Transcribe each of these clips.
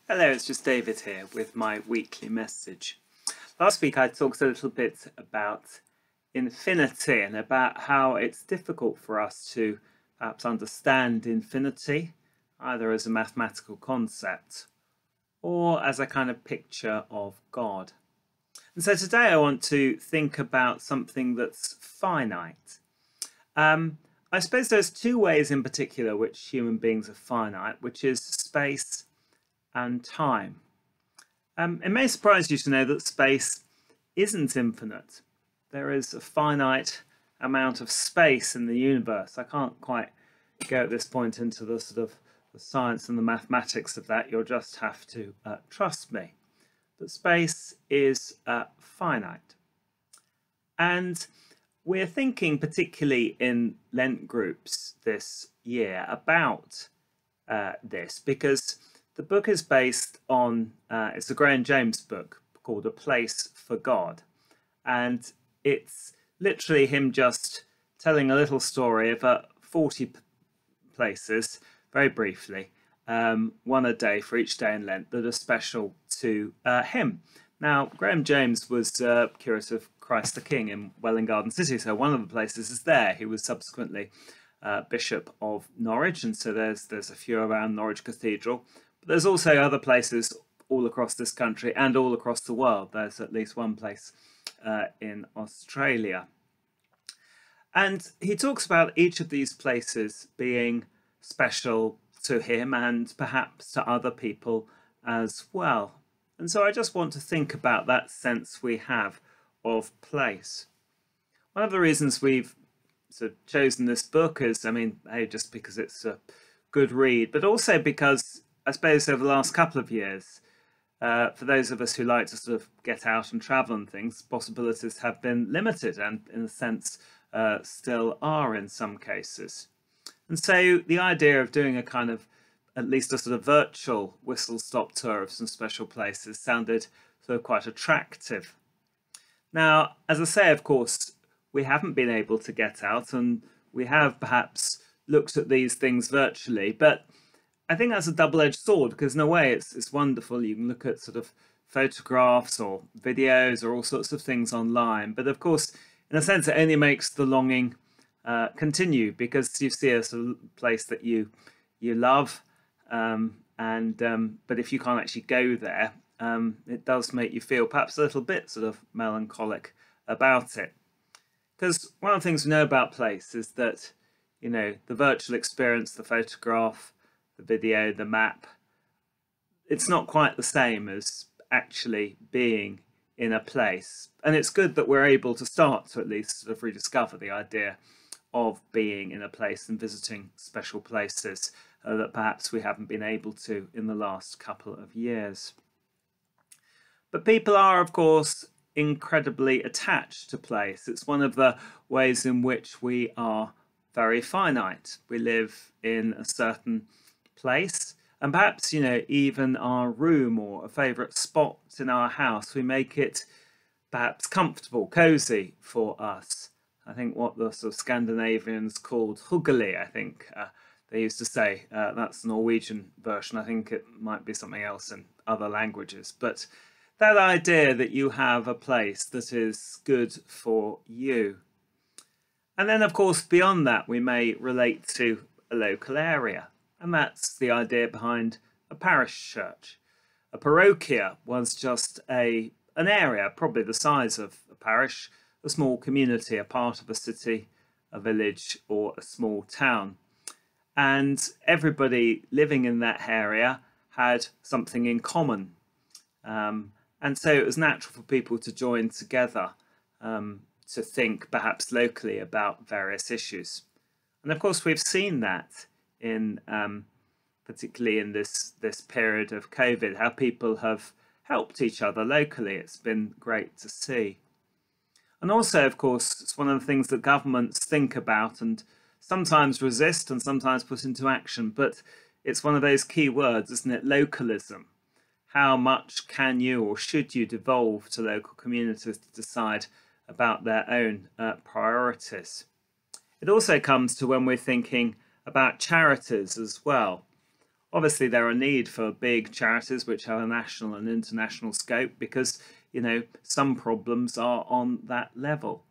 Hello, it's just David here with my weekly message. Last week I talked a little bit about infinity and about how it's difficult for us to perhaps understand infinity, either as a mathematical concept or as a kind of picture of God. And so today I want to think about something that's finite. I suppose there's two ways in particular which human beings are finite, which is space and time. It may surprise you to know that space isn't infinite. There is a finite amount of space in the universe. I can't quite go at this point into the sort of the science and the mathematics of that. You'll just have to trust me. That space is finite. And we're thinking particularly in Lent groups this year about this because the book is based on, it's a Graham James book called A Place for God. And it's literally him just telling a little story of 40 places, very briefly, one a day for each day in Lent that are special to him. Now, Graham James was curator of Christ the King in Welwyn Garden City, so one of the places is there. He was subsequently Bishop of Norwich, and so there's a few around Norwich Cathedral. There's also other places all across this country and all across the world. There's at least one place in Australia. And he talks about each of these places being special to him and perhaps to other people as well. And so I just want to think about that sense we have of place. One of the reasons we've sort of chosen this book is, just because it's a good read, but also because I suppose over the last couple of years, for those of us who like to sort of get out and travel and things, possibilities have been limited and in a sense still are in some cases. And so the idea of doing a kind of, at least a sort of virtual whistle-stop tour of some special places sounded sort of quite attractive. Now, as I say, of course, we haven't been able to get out and we have perhaps looked at these things virtually, but I think that's a double-edged sword because in a way it's wonderful. You can look at sort of photographs or videos or all sorts of things online. But of course, in a sense, it only makes the longing continue because you see a sort of place that you love. But if you can't actually go there, it does make you feel perhaps a little bit sort of melancholic about it. Because one of the things we know about place is that, you know, the virtual experience, the photograph, the video, the map, it's not quite the same as actually being in a place. And it's good that we're able to start to at least sort of rediscover the idea of being in a place and visiting special places that perhaps we haven't been able to in the last couple of years. But people are, of course, incredibly attached to place. It's one of the ways in which we are very finite. We live in a certain place, and perhaps, you know, even our room or a favourite spot in our house, we make it perhaps comfortable, cosy for us. I think what the sort of Scandinavians called huggelig, I think they used to say. That's the Norwegian version. I think it might be something else in other languages. But that idea that you have a place that is good for you. And then, of course, beyond that, we may relate to a local area. And that's the idea behind a parish church. A parochia was just an area, probably the size of a parish, a small community, a part of a city, a village, or a small town. And everybody living in that area had something in common. And so it was natural for people to join together to think perhaps locally about various issues. And of course, we've seen that in particularly in this period of COVID, how people have helped each other locally. It's been great to see. And also, of course, it's one of the things that governments think about and sometimes resist and sometimes put into action. But it's one of those key words, isn't it? Localism. How much can you or should you devolve to local communities to decide about their own priorities? It also comes to when we're thinking about charities as well. Obviously, there are need for big charities which have a national and international scope because, some problems are on that level.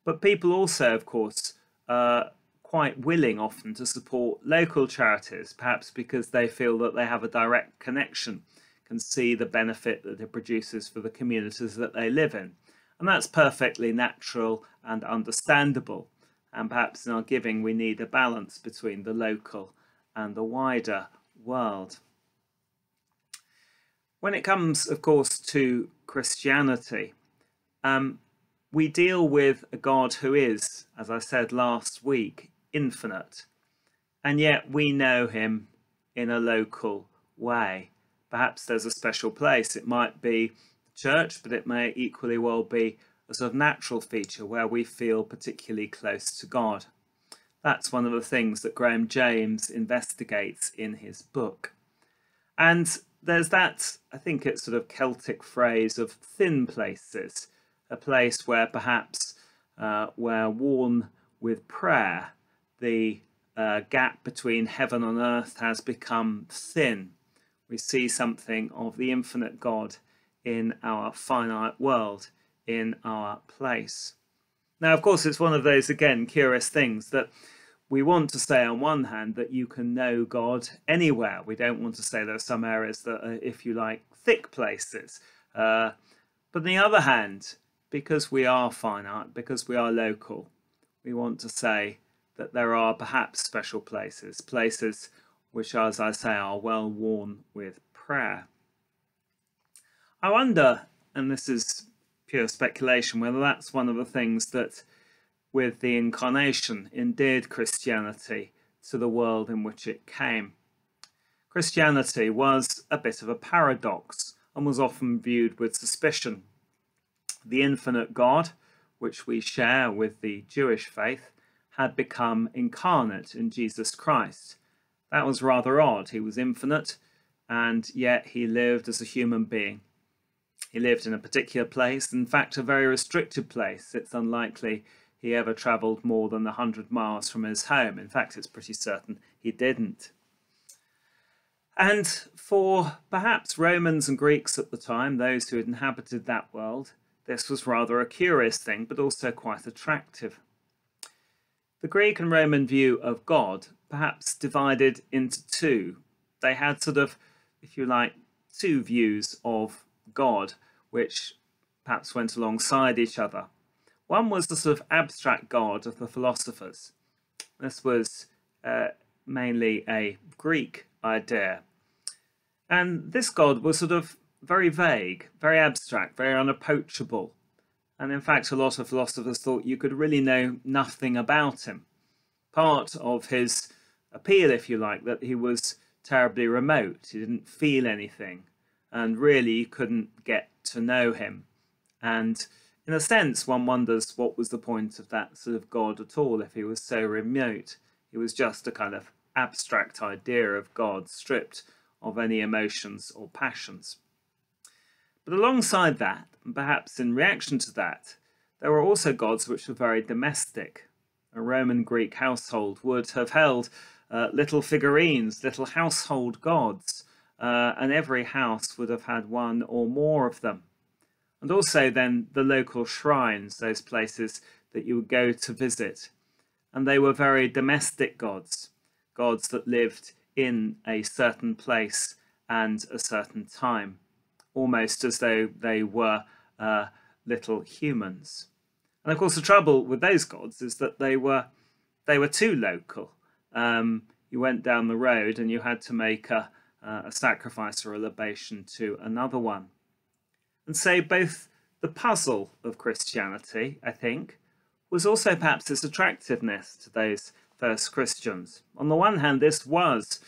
But people also, of course, are quite willing often to support local charities, perhaps because they feel that they have a direct connection, can see the benefit that it produces for the communities that they live in. And that's perfectly natural and understandable. And perhaps in our giving, we need a balance between the local and the wider world. When it comes, of course, to Christianity, we deal with a God who is, as I said last week, infinite. And yet we know him in a local way. Perhaps there's a special place. It might be the church, but it may equally well be a sort of natural feature where we feel particularly close to God. That's one of the things that Graham James investigates in his book. And there's that, I think it's sort of Celtic phrase of thin places, a place where perhaps we're worn with prayer, the gap between heaven and earth has become thin. We see something of the infinite God in our finite world, in our place. Now, of course, it's one of those, again, curious things that we want to say on one hand that you can know God anywhere. We don't want to say there are some areas that are, if you like, thick places. But on the other hand, because we are finite, because we are local, we want to say that there are perhaps special places, places which, as I say, are well worn with prayer. I wonder, and this is pure speculation, whether that's one of the things that with the incarnation endeared Christianity to the world in which it came. Christianity was a bit of a paradox and was often viewed with suspicion. The infinite God, which we share with the Jewish faith, had become incarnate in Jesus Christ. That was rather odd. He was infinite, and yet he lived as a human being. He lived in a particular place, in fact, a very restricted place. It's unlikely he ever travelled more than 100 miles from his home. In fact, it's pretty certain he didn't. And for perhaps Romans and Greeks at the time, those who had inhabited that world, this was rather a curious thing, but also quite attractive. The Greek and Roman view of God perhaps divided into two. They had sort of, if you like, two views of God, which perhaps went alongside each other. One was the sort of abstract God of the philosophers. This was mainly a Greek idea. And this God was sort of very vague, very abstract, very unapproachable. And in fact, a lot of philosophers thought you could really know nothing about him. Part of his appeal, if you like, that he was terribly remote. He didn't feel anything. And really, you couldn't get to know him. And in a sense, one wonders what was the point of that sort of God at all if he was so remote. He was just a kind of abstract idea of God, stripped of any emotions or passions. But alongside that, and perhaps in reaction to that, there were also gods which were very domestic. A Roman Greek household would have held little figurines, little household gods, and every house would have had one or more of them. And also then the local shrines, those places that you would go to visit. And they were very domestic gods, gods that lived in a certain place and a certain time, almost as though they were little humans. And of course the trouble with those gods is that they were too local. You went down the road and you had to make a sacrifice or a libation to another one. And so both the puzzle of Christianity, I think, was also perhaps its attractiveness to those first Christians. On the one hand, this was,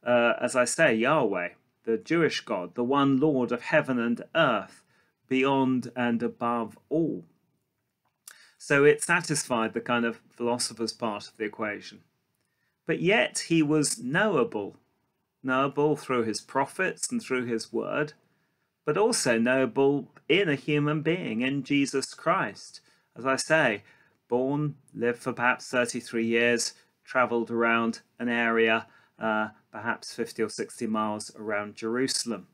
as I say, Yahweh, the Jewish God, the one Lord of heaven and earth, beyond and above all. So it satisfied the kind of philosopher's part of the equation. But yet he was knowable through his prophets and through his word, but also knowable in a human being, in Jesus Christ. As I say, born, lived for perhaps 33 years, travelled around an area, perhaps 50 or 60 miles around Jerusalem.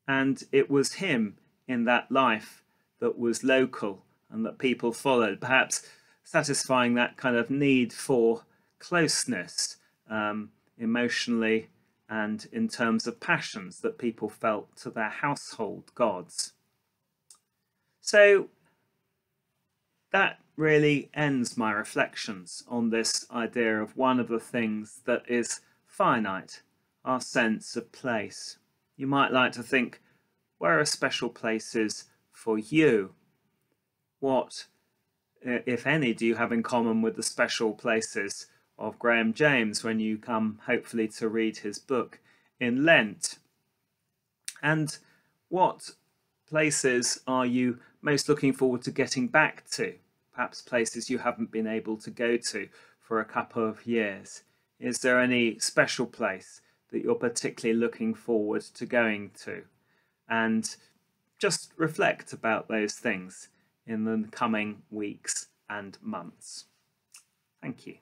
And it was him in that life that was local and that people followed, perhaps satisfying that kind of need for closeness, emotionally and in terms of passions that people felt to their household gods. So that really ends my reflections on this idea of one of the things that is finite, our sense of place. You might like to think, where are special places for you? What, if any, do you have in common with the special places of Graham James when you come, hopefully, to read his book in Lent? And what places are you most looking forward to getting back to? Perhaps places you haven't been able to go to for a couple of years. Is there any special place that you're particularly looking forward to going to? And just reflect about those things in the coming weeks and months. Thank you.